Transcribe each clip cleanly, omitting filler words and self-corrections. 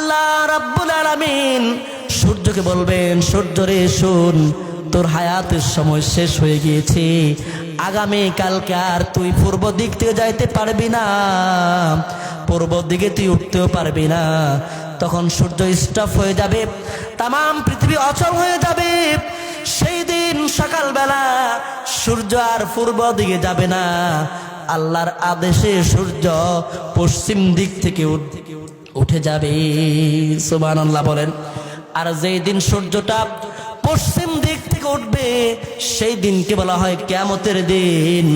আল্লাহ রাব্বুল আলামিন সূর্যকে বলবেন, সূর্য রে শোন, তোর হায়াতের সময় শেষ হয়ে গিয়েছে, আগামী কালকে আর তুই পূর্ব দিক থেকে যাইতে পারবি না, পূর্ব দিকে তুই উঠতেও পারবি না। তখন সূর্য স্টপ হয়ে যাবে, তামাম পৃথিবী অচল হয়ে যাবে। সেই দিন সকালবেলা সূর্য আর পূর্ব দিকে যাবে না, আল্লাহর আদেশে সূর্য পশ্চিম দিক থেকে উঠে যাবে। সুবহানাল্লাহ বলেন। আর যেই দিন সূর্যটা পশ্চিম দিক থেকে উঠবে সেই দিনকে বলা হয় কিয়ামতের দিন।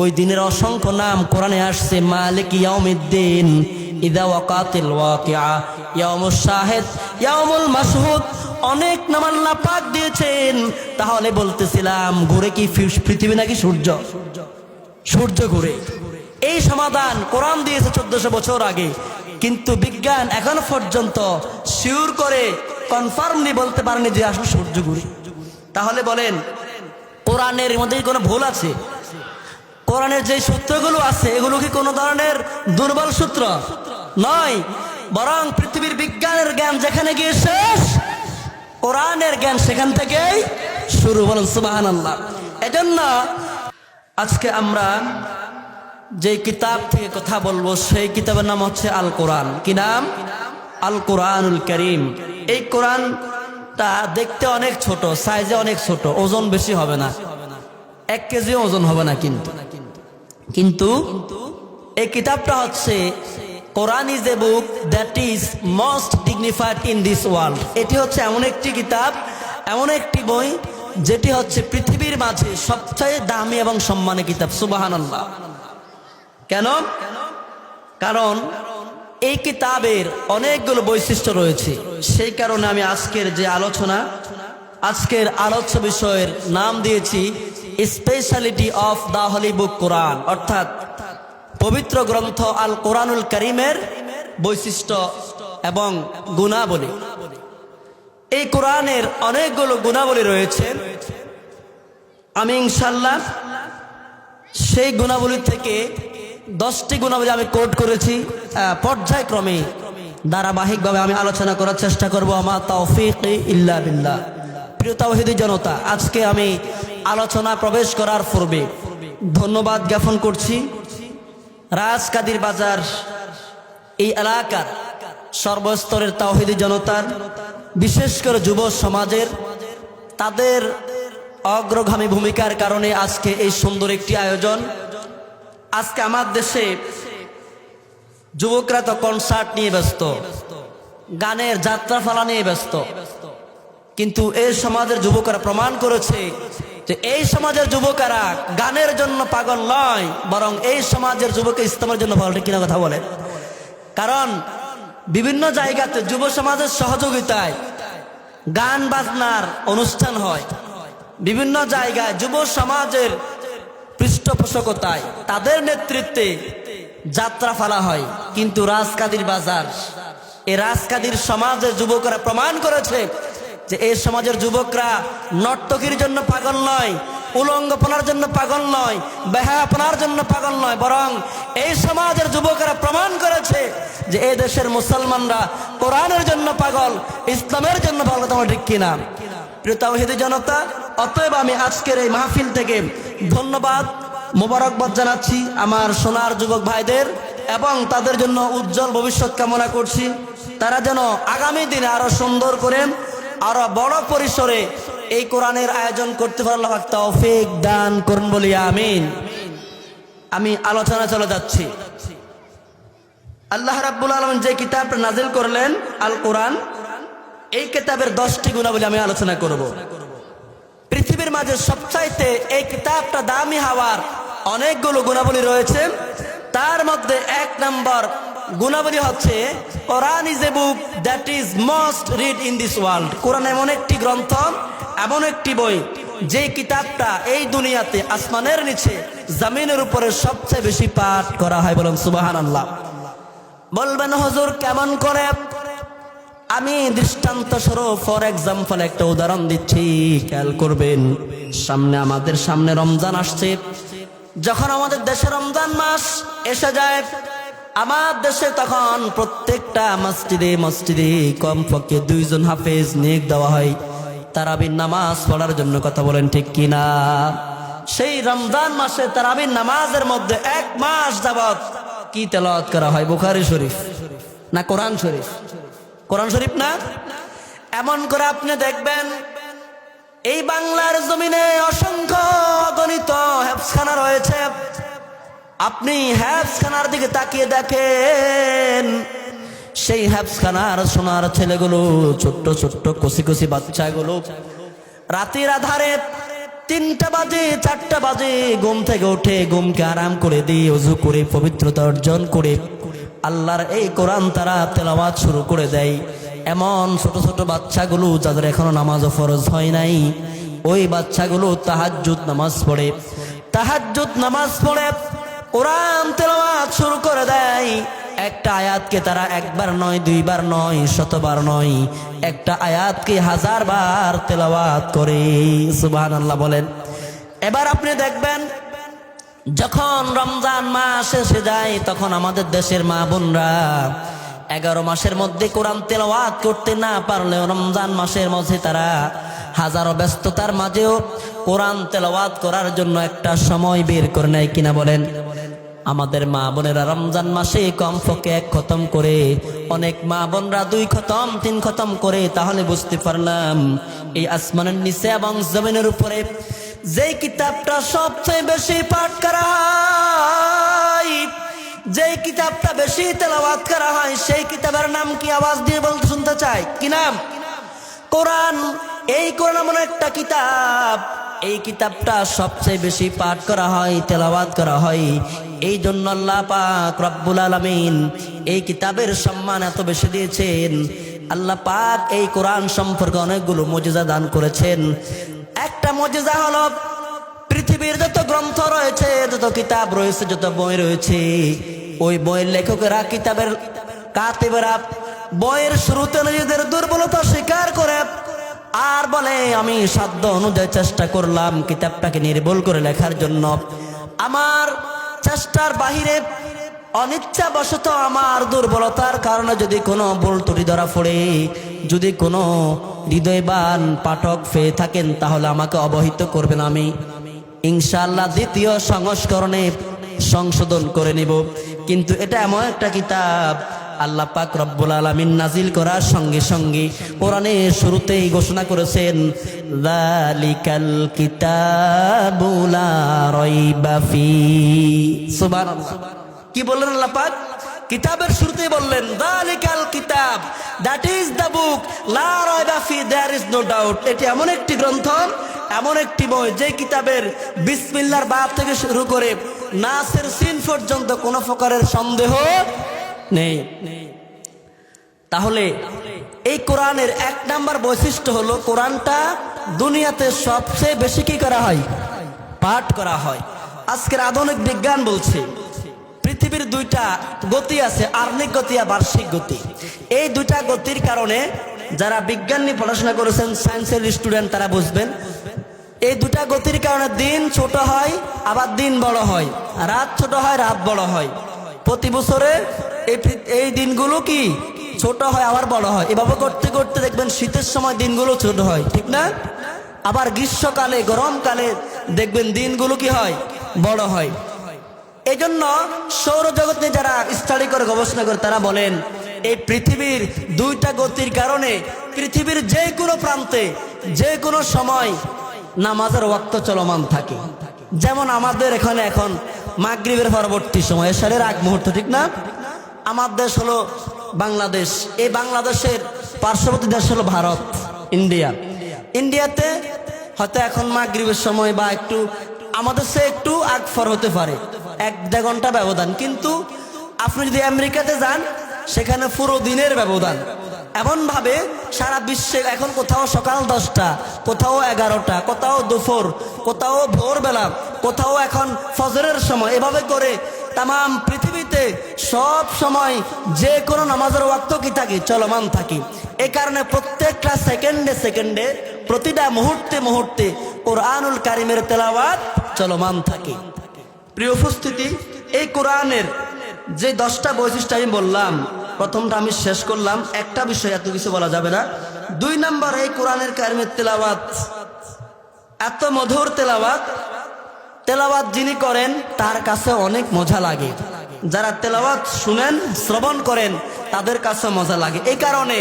ওই দিনের অসংখ্য নাম কোরআনে আসছে, মালিক ইয়াউমিদ্দিন, ইদা ওয়াকাতিল ওয়াকিআ, ইয়াউমুশ শাহিদ, ইয়াউমুল মাশহুদ, অনেক নাম আল্লাহ পাক দিয়েছেন। তাহলে বলতেছিলাম ঘুরে কি পৃথিবী নাকি সূর্য? সূর্য ঘুরে। এই সমাধান কোরআন দিয়েছে 1400 বছর আগে, কিন্তু বিজ্ঞান এখনো পর্যন্ত শিওর করে কনফার্মলি বলতে পারেনি যে আসলে সূর্য ঘুরে। তাহলে বলেন কোরআনের মধ্যে কোনো ভুল আছে? কোরআনের যে সূত্রগুলো আছে এগুলো কি কোনো ধরনের দুর্বল সূত্র নয়, বরং পৃথিবীর বিজ্ঞানের জ্ঞান যেখানে গিয়ে শেষ, কোরআনের জ্ঞান সেখান থেকেই শুরু। বলেন সুবহানাল্লাহ। এজন্য আজকে আমরা যে কিতাব থেকে কথা বলবো সেই কিতাবের নাম হচ্ছে আল কোরআন। কি নাম? আল কোরআনুল কারীম। এই কোরআনটা দেখতে অনেক ছোট, সাইজে অনেক ছোট, ওজন বেশি হবে না, 1 কেজি ওজন হবে না। কিন্তু এই কিতাবটা হচ্ছে Quran is a book that is most dignified in this world. এটি হচ্ছে এমন একটি কিতাব, এমন একটি বই যেটি হচ্ছে পৃথিবীর মাঝে সবচেয়ে দামি এবং সম্মানের কিতাব। সুবহানাল্লাহ। কেন? কারণ এই কিতাবের অনেকগুলো বৈশিষ্ট্য রয়েছে। সেই কারণে আমি আজকের যে আলোচনা, আজকের আলোচ্য বিষয়ের নাম দিয়েছি স্পেশালিটি অফ দা হলি বুক কোরআন, অর্থাৎ পবিত্র গ্রন্থ আল কোরআনুল কারীমের বৈশিষ্ট্য এবং গুণাবলী। এই কোরআনের অনেকগুলো গুণাবলী রয়েছে। আমি ইনশাআল্লাহ সেই গুণাবলী থেকে 10টি গুণাবলী আমি কোট করেছি, পর্যায়ক্রমে ধারাবাহিকভাবে আমি আলোচনা করার চেষ্টা করব। আমা তাওফীক ইল্লা বিল্লাহ। প্রিয় তাওহীদি জনতা, আজকে আমি আলোচনা প্রবেশ করার পূর্বে ধন্যবাদ জ্ঞাপন করছি রাজকাদির বাজার এই এলাকার সর্বস্তরের তাওহীদি জনতার, বিশেষ করে যুব সমাজের, তাদের অগ্রগামী ভূমিকার কারণে আজকে এই সুন্দর একটি আয়োজন। আজকে আমার দেশে যুবকরা তো কনসার্ট নিয়ে ব্যস্ত, গানের যাত্রাপালা নিয়ে ব্যস্ত, কিন্তু এই সমাজের যুবকরা প্রমাণ করেছে যে এই সমাজের যুবকেরা গানের জন্য পাগল নয়, বরং এই সমাজের যুবক ইসলামের জন্য পাগল। কিনা কথা বলে? কারণ বিভিন্ন জায়গাতে যুব সমাজের সহযোগিতায় গান বাজনার অনুষ্ঠান হয়, বিভিন্ন জায়গায় যুব সমাজের পৃষ্ঠপোষকতায় তাদের নেতৃত্বে যাত্রা ফেলা হয়। কিন্তু রাজকাদির বাজার, এই রাজকাদির সমাজের যুবকরা প্রমাণ করেছে যে এই সমাজের যুবকরা নর্তকীর জন্য পাগল নয়, উলঙ্গপনার জন্য পাগল নয়, বেহায়াপনার জন্য পাগল নয়, বরং এই সমাজের যুবকরা প্রমাণ করেছে যে এই দেশের মুসলমানরা কোরআনের জন্য পাগল, ইসলামের জন্য পাগল। তোমার ঠিক কিনা? প্রিয় তাওহীদি জনতা, অতএব আমি আজকের এই মাহফিল থেকে ধন্যবাদ, মোবারকবাদ জানাচ্ছি আমার সোনার যুবক ভাইদের এবং তাদের জন্য উজ্জ্বল ভবিষ্যৎ কামনা করছি। তারা যেন আগামী দিনে আরো সুন্দর করে, আরো বড় পরিসরে এই কোরআনের আয়োজন করতে পারে আল্লাহ পাক তৌফিক দান করুন, বলি আমিন। আমি আলোচনা চলে যাচ্ছি। আল্লাহ রাব্বুল আলামিন যে কিতাবটা নাজিল করলেন আল কোরআন, এই কিতাবের 10টি গুণাবলী আমি আলোচনা করব। পৃথিবীর মাঝে সবচাইতে এই কিতাবটা দামি হওয়ার অনেকগুলো গুণাবলী রয়েছে। তার মধ্যে 1 নম্বর গুণাবলী হচ্ছে Quran is a book that is most read in this world. কোরআন এমন একটি গ্রন্থ, এমন একটি বই যে কিতাবটা এই দুনিয়াতে আসমানের নিচে জমিনের উপরে সবচেয়ে বেশি পাঠ করা হয়। বলুন সুবহানাল্লাহ। বলবেন হুজুর কেমন করে? আমি দৃষ্টান্ত স্বরূপ ফর এক্সাম্পল একটা উদাহরণ দিচ্ছি, খেয়াল করবেন। আমাদের সামনে রমজান আসছে। যখন আমাদের দেশে রমজান মাস এসে যায়, আমার দেশে তখন প্রত্যেকটা মসজিদে মসজিদে কমপক্ষে 2 জন হাফেজ নিয়োগ দেওয়া হয় তারাবির নামাজ পড়ার জন্য। কথা বলেন ঠিক কিনা? সেই রমজান মাসে তারাবির নামাজের মধ্যে 1 মাস যাবত কি তেলাওয়াত করা হয়? বুখারী শরীফ না কোরআন শরীফ? কোরআন শরীফ না? এমন করে আপনি দেখবেন এই বাংলার জমিনে অসংখ্য অগণিত হেফজখানা রয়েছে। আপনি হেফজখানার দিকে তাকিয়ে দেখেন, সেই হেফজখানার সোনার ছেলেগুলো, ছোট্ট ছোট্ট কচি কচি বাচ্চাগুলো রাতের আধারে 3টা বাজে 4টা বাজে ঘুম থেকে উঠে ঘুমকে আরাম করে দিয়ে ওযু করে পবিত্রতা অর্জন করে আল্লাহর এই কোরআন তারা তেলাওয়াত শুরু করে দেয়। এমন ছোট ছোট বাচ্চাগুলো যাদের এখনো নামাজ ফরজ হয় নাই, ওই বাচ্চাগুলো তাহাজ্জুদ নামাজ পড়ে। তাহাজ্জুদ নামাজ পড়ে কোরআন তেলাওয়াত শুরু করে দেয়। একটা আয়াতকে তারা 1 বার নয় 2 বার নয় 100 বার নয়, একটা আয়াতকে 1000 বার তেলাওয়াত করে। সুবহানাল্লাহ বলেন। এবার আপনি দেখবেন যখন রমজান মাস এসে যায় তখন আমাদের দেশের মা বোনরা 11 মাসের মধ্যে কোরআন তেলাওয়াত করতে না পারলেও রমজান মাসের মধ্যে তারা হাজারো ব্যস্ততার মাঝেও কোরআন তেলাওয়াত করার জন্য একটা সময় বের করে নেয় কিনা বলেন? আমাদের মা বোনেরা রমজান মাসে কমপক্ষে 1 খতম করে, অনেক মা বোনরা 2 খতম 3 খতম করে। তাহলে বুঝতে পারলাম এই আসমানের নিচে এবং জমিনের উপরে যেই কিতাবটা সবচেয়ে বেশি পাঠ করা হয়, যেই কিতাবটা বেশি তেলাওয়াত করা হয়, সেই কিতাবের নাম কি? আওয়াজ দিয়ে বলতে শুনতে চাই, কি নাম? কোরআন। এই কোরআন এমন একটা কিতাব, এই কিতাবটা সবচেয়ে বেশি পাঠ করা হয়, তেলাওয়াত করা হয়। এই জন্য আল্লাহ পাক রব্বুল আলামিন এই কিতাবের সম্মান এত বেশি দিয়েছেন। আল্লাহ পাক এই কোরআন সম্পর্কে অনেকগুলো মুজিজা দান করেছেন। একটা মুজিজা হলো পৃথিবীর যত গ্রন্থ রয়েছে, যত কিতাব রয়েছে, যত বই রয়েছে, ওই বইয়ের লেখকেরা, কিতাবের কাতিবেরা বইয়ের শুরুতে নিজেদের দুর্বলতা স্বীকার করে আর বলে আমি সাধ্য অনুযায়ী চেষ্টা করলাম কিতাবটাকে নির্ভুল করে লেখার জন্য। আমার চেষ্টার বাহিরে অনিচ্ছাবশত আমার দুর্বলতার কারণে যদি কোনো ভুল ত্রুটি ধরা পড়ে, যদি কোনো হৃদয়বান পাঠক পেয়ে থাকেন তাহলে আমাকে অবহিত করবেন। আমি ইনশাআল্লাহ 2য় সংস্করণে সংশোধন করে নেব। কিন্তু এটা এমন একটা কিতাব আল্লাহ পাক রব্বুল আলামিন নাজিল করার সঙ্গে সঙ্গে কোরআনের শুরুতেই ঘোষণা করেছেন যালিকাল কিতাবু লা রাইবা ফি। সুবহানাল্লাহ। কি বললেন আল্লাহ পাক? কিতাবের শুরুতেই বললেন যালিকাল কিতাব, দ্যাট ইজ দ্য বুক, লা রাইবা ফি, দেয়ার ইজ নো ডাউট। এটি এমন একটি গ্রন্থ, এমন একটি বই যে কিতাবের বিসমিল্লাহর বাব থেকে শুরু করে নাসের সিন পর্যন্ত কোনো প্রকারের সন্দেহ নেই। তাহলে এই কোরআনের 1 নাম্বার বৈশিষ্ট্য হলো কোরআনটা দুনিয়াতে সবচেয়ে বেশি কি করা হয়? পাঠ করা হয়। আজকের আধুনিক বিজ্ঞান বলছে পৃথিবীর 2টা গতি আছে, আর্নিক গতি আর বার্ষিক গতি। এই 2টা গতির কারণে যারা বিজ্ঞান নিয়ে পড়াশোনা করেছেন, সায়েন্সের স্টুডেন্ট, তারা বুঝবেন এই 2টা গতির কারণে দিন ছোট হয় আবার দিন বড় হয়, রাত ছোট হয় রাত বড় হয়। প্রতি বছরে এই দিনগুলো কি ছোট হয় আবার বড় হয়। এভাবে করতে করতে দেখবেন শীতের সময় দিনগুলো ছোট হয়, ঠিক না? আবার গ্রীষ্মকালে, গরমকালে দেখবেন দিনগুলো কি হয়? বড় হয়। এই জন্য সৌরজগৎ নিয়ে যারা স্টাডি করে, গবেষণা করে, তারা বলেন এই পৃথিবীর 2টা গতির কারণে পৃথিবীর যে কোনো প্রান্তে যে কোনো সময় নামাজের ওয়াক্ত চলমান থাকে। যেমন আমাদের এখানে এখন মাগরিবের পরবর্তী সময়, এশারের আগ মুহূর্ত, ঠিক না? আমার দেশ হলো বাংলাদেশ। এই বাংলাদেশের পার্শ্ববর্তী দেশ হলো ভারত, ইন্ডিয়া। ইন্ডিয়াতে হয়তো এখন মাগরিবের সময় বা একটু আমাদের সে একটু আগ ফর হতে পারে, 1-1.5 ঘন্টা ব্যবধান। কিন্তু আপনি যদি আমেরিকাতে যান সেখানে পুরো দিনের ব্যবধান। এমন ভাবে সারা বিশ্বে এখন কোথাও সকাল 10টা, কোথাও 11টা, কোথাও দুপুর, কোথাও ভোরবেলা, কোথাও এখন ফজরের সময়, এভাবে করে তাম পৃথিবীতে সব সময় যে কোনো নামাজের ওয়াক্ত কি থাকে? চলমান থাকে। এই কারণে প্রত্যেকটা সেকেন্ডে সেকেন্ডে, প্রতিটা মুহূর্তে মুহূর্তে কোরআনুল কারিমের তেলাওয়াত চলমান থাকে। প্রিয় উপস্থিতি, এই কোরআনের যে 10টা বৈশিষ্ট্য আমি বললাম, প্রথমটা আমি শেষ করলাম, একটা বিষয় এত কিছু বলা যাবে না। 2 নাম্বার, এই কোরআনের কারিমের তেলাওয়াত এত মধুর তেলাওয়াত যিনি করেন তার কাছে অনেক মজা লাগে। যারা তেলাওয়াত শুনেন, শ্রবণ করেন, তাদের কাছে মজা লাগে। এই কারণে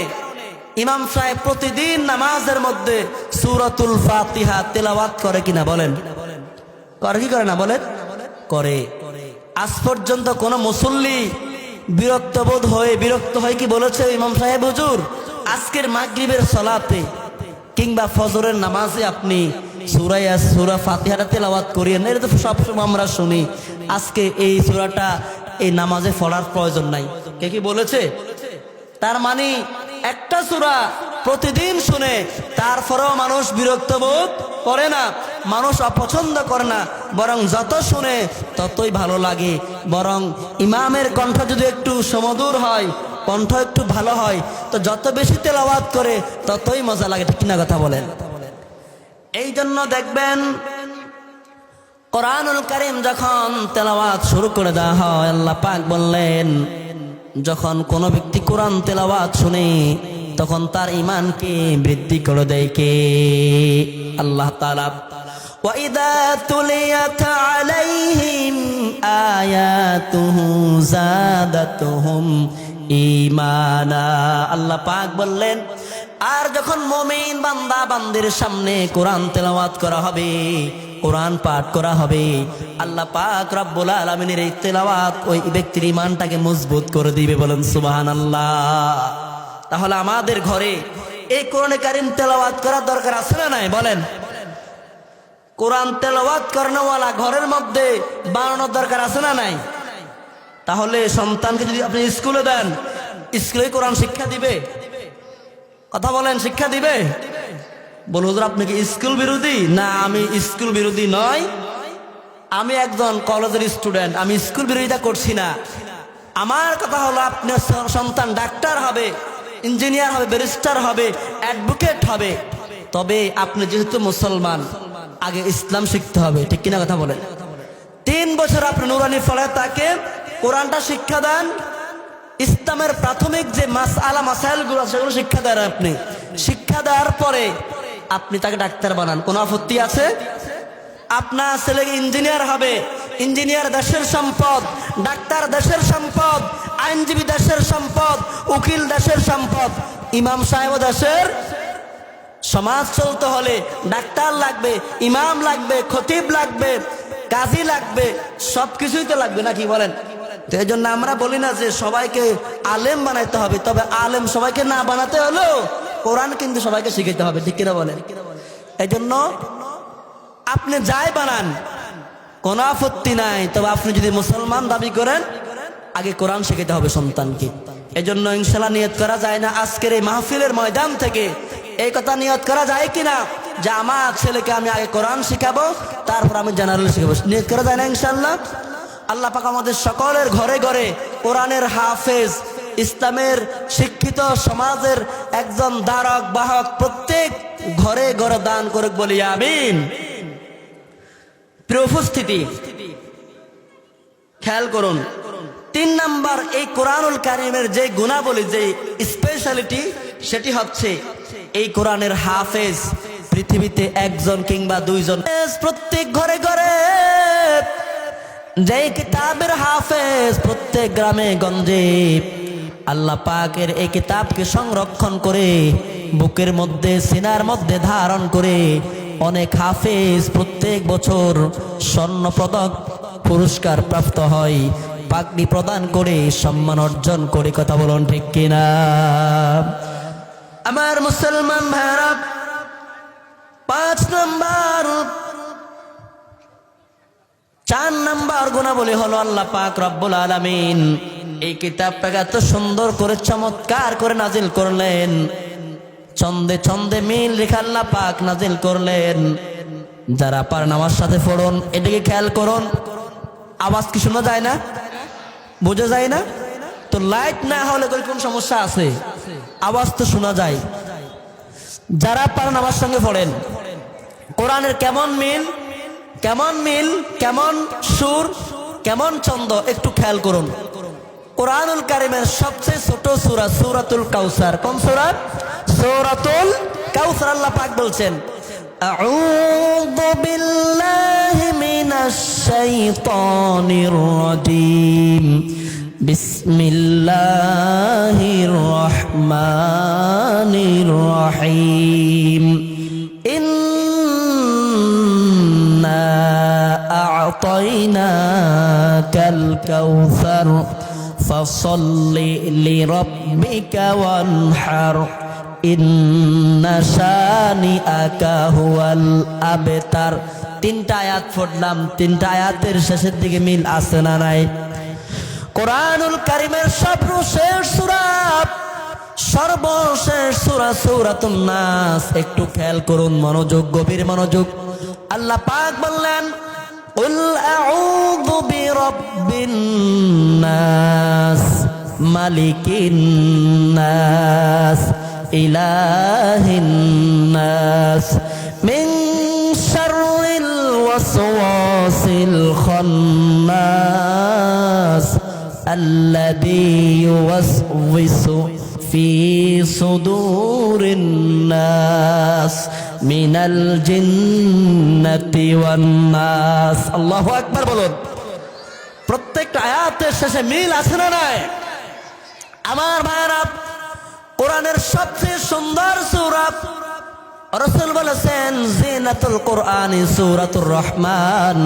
ইমাম সাহেব প্রতিদিন নামাজের মধ্যে সূরাতুল ফাতিহা তেলাওয়াত করে কিনা বলেন? করে কি করে না বলেন? করে। আজ পর্যন্ত কোন মুসল্লি বিরক্ত হয়ে কি বলেছে ইমাম সাহেব হুজুর আজকের মাগরিবের সালাতে কিংবা ফজরের নামাজে আপনি সূরা ফাতিহাটা তেলাওয়াত করিয়েন? এটা তো সবসময় আমরা শুনি, আজকে এই সূরাটা এই নামাজে পড়ার প্রয়োজন নাই। কে কি বলেছে? তার মানে একটা সূরা প্রতিদিন শুনে তারপরেও মানুষ বিরক্ত বোধ করে না, মানুষ অপছন্দ করে না, বরং যত শুনে ততই ভালো লাগে। বরং ইমামের কণ্ঠ যদি একটু সুমধুর হয়, কণ্ঠ একটু ভালো হয়, তো যত বেশি তেলাওয়াত করে ততই মজা লাগে। ঠিক না কথা বলেন? এই জন্য দেখবেন কোরআনুল কারীম যখন তেলাওয়াত শুরু করে দেওয়া হয়, আল্লাহ পাক বললেন যখন কোনো ব্যক্তি কোরআন তেলাওয়াত শুনে তখন তার ঈমানকে বৃদ্ধি করে দেয় কে? আল্লাহ তাআলা। ওয়াইদা তুলিয়াত আলাইহিম আয়াতুহু যাদাতুহুম ঈমানা। আল্লাহ পাক বললেন আর যখন মুমিন বান্দা বান্দির সামনে কোরআন তেলাওয়াত করা হবে, কোরআন পাঠ করা হবে, আল্লাহ পাক রব্বুল আলামিনের এই তেলাওয়াত ওই ব্যক্তির ঈমানটাকে মজবুত করে দিবে। বলেন সুবহানাল্লাহ। তাহলে আমাদের ঘরে এই কোরআনে কারীম তেলাওয়াত করার দরকার আছে না নাই বলেন? কোরআন তেলাওয়াত করানোওয়ালা ঘরের মধ্যে বানানোর দরকার আছে না নাই? তাহলে সন্তানকে যদি আপনি স্কুলে দেন, স্কুলে কোরআন শিক্ষা দিবে? কথা বলেন, শিক্ষা দিবে? বলুন হুজুর আপনি কি স্কুল বিরোধী? না, আমি স্কুল বিরোধী নয়, আমি একজন কলেজের স্টুডেন্ট, আমি স্কুল বিরোধিতা করছি না। আমার কথা হলো আপনার সন্তান ডাক্তার হবে, ইঞ্জিনিয়ার হবে, ব্যারিস্টার হবে, অ্যাডভোকেট হবে, তবে আপনি যেহেতু মুসলমান আগে ইসলাম শিখতে হবে। ঠিক কিনা কথা বলেন? 3 বছর আপনি নুরানি ফলে তাকে কোরআনটা শিক্ষা দেন, ইসলামের প্রাথমিক যে মাসাইলগুলো সেগুলো শিক্ষা দেন। আপনি শিক্ষা দেওয়ার পরে আপনি তাকে ডাক্তার বানান, কোনো আপত্তি আছে? আপনার ছেলেকে ইঞ্জিনিয়ার হবে, ইঞ্জিনিয়ার দেশের সম্পদ, ডাক্তার দেশের সম্পদ, আইনজীবী দেশের সম্পদ, উকিল দেশের সম্পদ, ইমাম সাহেব দেশের। সমাজ চলতে হলে ডাক্তার লাগবে, ইমাম লাগবে, খতিব লাগবে, কাজী লাগবে, সবকিছুই তো লাগবে, নাকি বলেন? তো এই জন্য আমরা বলি না যে সবাইকে আলেম বানাইতে হবে, তবে আলেম সবাইকে না বানাতে হলো কোরআন কিন্তু সবাইকে শিখাইতে হবে। ঠিক কিনা বলেন? এই জন্য আপনি যাই বানান কোনো আপত্তি নাই, তবে আপনি যদি মুসলমান দাবি করেন আগে কোরআন শিখাইতে হবে সন্তানকে। এই জন্য ইনশাল্লাহ নিয়ত করা যায় না আজকের এই মাহফিলের ময়দান থেকে এই কথা নিয়ত করা যায় কিনা যে আমার ছেলেকে আমি আগে কোরআন শিখাবো, তারপর আমি জেনারেল শিখাবো? নিয়ত করা যায় না ইনশাল্লাহ? আল্লাহ পাক আমাদের সকলের ঘরে ঘরে কোরআনের হাফেজ, ইসলামের শিক্ষিত সমাজের একজন ধারক বাহক প্রত্যেক ঘরে ঘরে দান করুক, বলি আমিন। প্রিয় উপস্থিতি, খেয়াল করুন 3 নাম্বার, এই কোরআনুল কারীমের যে গুণাবলী, যে স্পেশালিটি, সেটি হচ্ছে এই কোরআনের হাফেজ পৃথিবীতে 1জন কিংবা 2জন। প্রত্যেক ঘরে ঘরে যে কিতাবের হাফেজ, প্রত্যেক গ্রামে গঞ্জে আল্লাহ পাকের এই কিতাবকে সংরক্ষণ করে বুকের মধ্যে, সিনার মধ্যে ধারণ করে অনেক হাফেজ প্রত্যেক বছর স্বর্ণ পদক পুরস্কার প্রাপ্ত হয়, পাগড়ি প্রদান করে সম্মান অর্জন করে। কথা বলুন ঠিক কিনা? আমার মুসলমান ভাইরা, 5 নাম্বার, 4 নাম্বার গুণাবলী হলো আল্লাহ পাক রব্বুল আলামিন এই কিতাবটাকে এত সুন্দর করে চমৎকার করে নাজিল করলেন, ছন্দে ছন্দে মিল রেখে আল্লাহ পাক নাজিল করলেন। যারা পারেন আমার সাথে পড়ুন, এদিকে খেয়াল করুন। আওয়াজ কি শোনা যায় না? বোঝা যায় না? তো লাইট না হলে কোন সমস্যা আছে? আওয়াজ তো শোনা যায়। যারা পারেন আমার সঙ্গে পড়েন। কোরআনের কেমন মিল, কেমন মিল, কেমন সুর, কেমন ছন্দ, একটু খেয়াল করুন। কুরআনুল কারীমের সবচেয়ে ছোট সূরা সূরাতুল কাউসার। কোন সূরা? সূরাতুল কাউসার। আল্লাহ পাক বলছেন আউযু বিল্লাহি মিনাশ শাইতানির রাজীম বিসমিল্লাহির রহমানির রহিম ইন্না আ'তাইনাকাল কাউসার ফাসাল্লি লিরাব্বিকা ওয়ানহার ইন্না শানিআকা হুয়াল আবতার। তিনটা আয়াত পড়লাম, তিনটা আয়াতের শেষের দিকে মিল আছে না নাই? কুরআনুল কারীমের সর্বশেষ সূরা, সর্বশেষ সূরা সূরাতুন নাস। একটু খেয়াল করুন, মনোযোগ, গভীর মনোযোগ। আল্লাহ পাক বললেন কুল আউযু বিরাব্বিন নাস মালিকিন নাস ইলাহিন নাস মিন শাররিল ওয়াসওয়াসিল খান্নাস আল্লাযী ইউওয়াসওয়িসু ফি সুদুরিন নাস মিনাল জিন্নাতি ওয়ান নাস। আল্লাহু আকবার বলুন। প্রত্যেকটা আয়াতের শেষে মিল আছে না নাই? আমার ভাইরা, কোরআনের সবচেয়ে সুন্দর সূরা, রাসূল বলেছেন জিনাতুল কোরআনি সূরাতুর রহমান।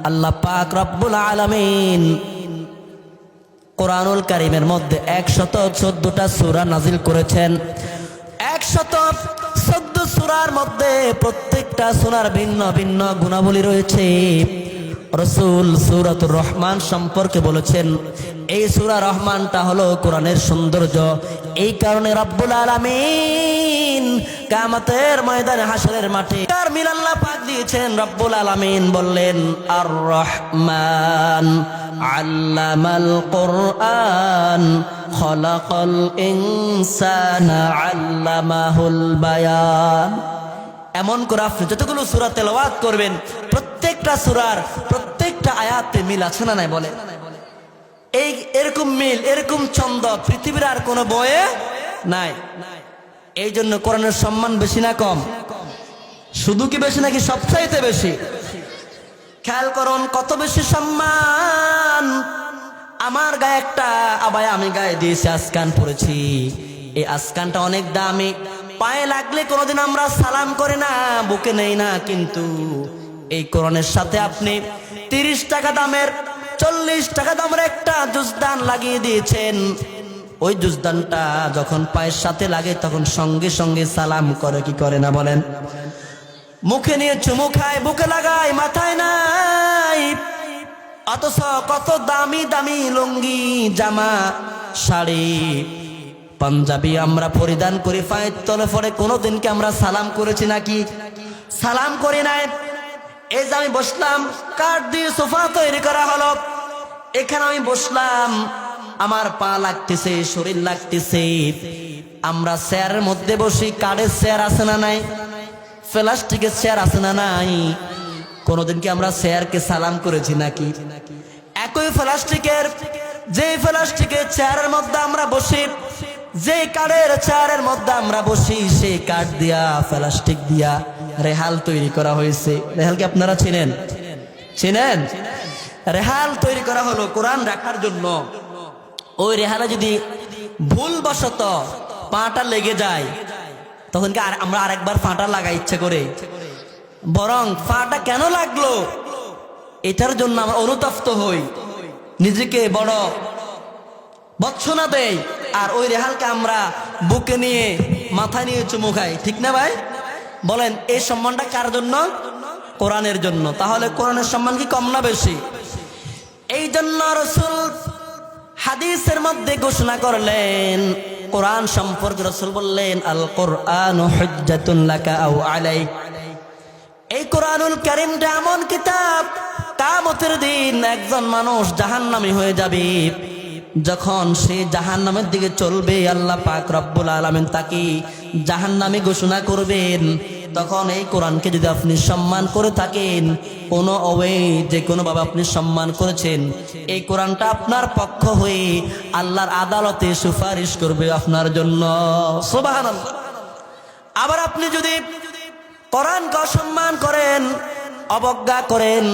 আল্লাহ পাক রব্বুল আলামিন কোরআনুল কারীমের মধ্যে 114টা সূরা নাজিল করেছেন। 114 সূরার মধ্যে প্রত্যেকটা সূরার ভিন্ন ভিন্ন গুণাবলী রয়েছে। রাসূল সূরাতুর রহমান সম্পর্কে বলেছেন এই সূরা রহমানটা হলো কোরআনের সৌন্দর্য। এই কারণে রব্বুল আলামিন কিয়ামতের ময়দানে হাসরের মাঠে তার মিল আল্লাহ পাক দিয়েছেন। রব্বুল আলামিন বললেন আর রহমান আল্লামাল কোরআন খলাকাল ইনসানা আল্লামাহুল বায়ান। এমন করে আপনি যতগুলো সূরা তেলাওয়াত করবেন প্রত্যেকটা সূরার প্রত্যেকটা আয়াতে মিল আছে না নাই? বলে এই এরকম মিল, এরকম ছন্দ পৃথিবীর আর কোনো বইয়ে নাই। এই জন্য কোরআনের সম্মান বেশি না কম? শুধু কি বেশি নাকি সবচাইতে বেশি? খেয়াল করুন কত বেশি সম্মান। আমার গায়ে একটা আবায়া আমি গায়ে দিয়েছি, আসকান পরেছি। এই আসকানটা অনেক দামি, পায়ে লাগলে কোনোদিন আমরা সালাম করি না, বুকে নেই না, কিন্তু এই কোরআনের সাথে আপনি 30 টাকা দামের 40 টাকা দামের একটা জুজদান লাগিয়ে দিয়েছেন। ওই জুজদানটা যখন পায়ের সাথে লাগে তখন সঙ্গে সঙ্গে সালাম করে কি করে না বলেন? মুখে নিয়ে চুমু খায়, বুকে লাগায়, মাথায় নাই। অথচ কত দামি দামি লুঙ্গি, জামা, শাড়ি, পাঞ্জাবি আমরা পরিধান করি, পায়ের তলে পড়ে। কোনোদিন কি আমরা সালাম করেছি নাকি? সালাম করি নাই। এই যে আমি বসলাম, কাঠ দিয়ে সোফা তৈরি করা হলো, এখানে আমি বসলাম, আমার পা লাগতেছে, শরীর লাগতেছে। আমরা চেয়ারের মধ্যে বসি, কাঠের চেয়ার আছে না নাই? প্লাস্টিকের চেয়ার আছে না নাই? কোনোদিন কি আমরা চেয়ারকে সালাম করেছি নাকি? একই প্লাস্টিকের, যে প্লাস্টিকের চেয়ারের মধ্যে আমরা বসি, যে কাঠের চেয়ারের মধ্যে আমরা বসি, সেই কাঠ দিয়া, প্লাস্টিক দিয়া রেহাল তৈরি করা হয়েছে। রেহাল কি আপনারা চিনেন? চিনেন? রেহাল তৈরি করা হলো কোরআন রাখার জন্য। ওই রেহালে যদি ভুলবশত পাটা লেগে যায় তখন কি আমরা আরেকবার পাটা লাগাই ইচ্ছে করে? বরং পাটা কেন লাগলো এটার জন্য আমরা অনুতপ্ত হই, নিজেকে বড় বৎসনা দেই, আর ওই রেহালকে আমরা বুকে নিয়ে মাথায় নিয়ে চুমু খাই। ঠিক না ভাই? বলেন এই সম্মানটা কার জন্য? কোরআনের জন্য। তাহলে কোরআনের সম্মান কি কম না বেশি? এই জন্য রাসূল হাদিসের মধ্যে ঘোষণা করলেন, কোরআন সম্পর্কে রাসূল বললেন আল কোরআনু হুজ্জাতুন লাকা আও আলাইক। এই কোরআনুল কারীমটা এমন কিতাব, কিয়ামতের দিন একজন মানুষ জাহান্নামী হয়ে যাবে। যখন সে জাহান্নামের দিকে চলবে, আল্লাহ পাক রব্বুল আলামিন তাকে জাহান্নামী ঘোষণা করবেন। তখন এই কোরআনকে যদি আপনি সম্মান করে থাকেন, কোনো অওয়ে যে কোনোভাবে আপনি সম্মান করেছেন, এই কোরআনটা আপনার পক্ষ হয়ে আল্লাহর আদালতে সুপারিশ করবে আপনার জন্য। সুবহানাল্লাহ। আবার আপনি যদি কোরআনকে অসম্মান করেন, অবজ্ঞা করেন,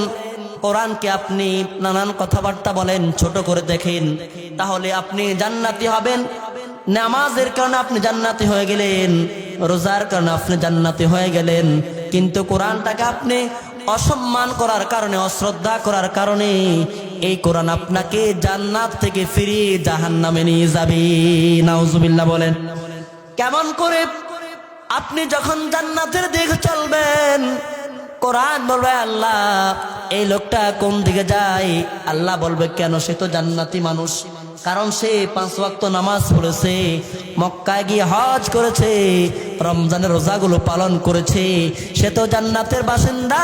কোরআনকে আপনি নানান কথাবার্তা বলেন, ছোট করে দেখেন, তাহলে আপনি জান্নাতি হবেন। নামাজের কারণে আপনি জান্নাতি হয়ে গেলেন, রোজার কারণে আপনি জান্নাতি হয়ে গেলেন, কিন্তু কোরআনটাকে আপনি অসম্মান করার কারণে, অশ্রদ্ধা করার কারণে এই কোরআন আপনাকে জান্নাত থেকে ফিরিয়ে জাহান্নামে নিয়ে যাবে। নাউজুবিল্লাহ বলেন। কেমন করে? আপনি যখন জান্নাতের দিকে চলবেন, কোরআন বলবে আল্লাহ এই লোকটা কোন দিকে যায়? আল্লাহ বলবে কেন? সে তো জান্নাতি মানুষ, কারণ সে 5 ওয়াক্ত নামাজ পড়েছে, মক্কায় গিয়ে হজ করেছে, রমজানের রোজাগুলো পালন করেছে, সে তো জান্নাতের বাসিন্দা,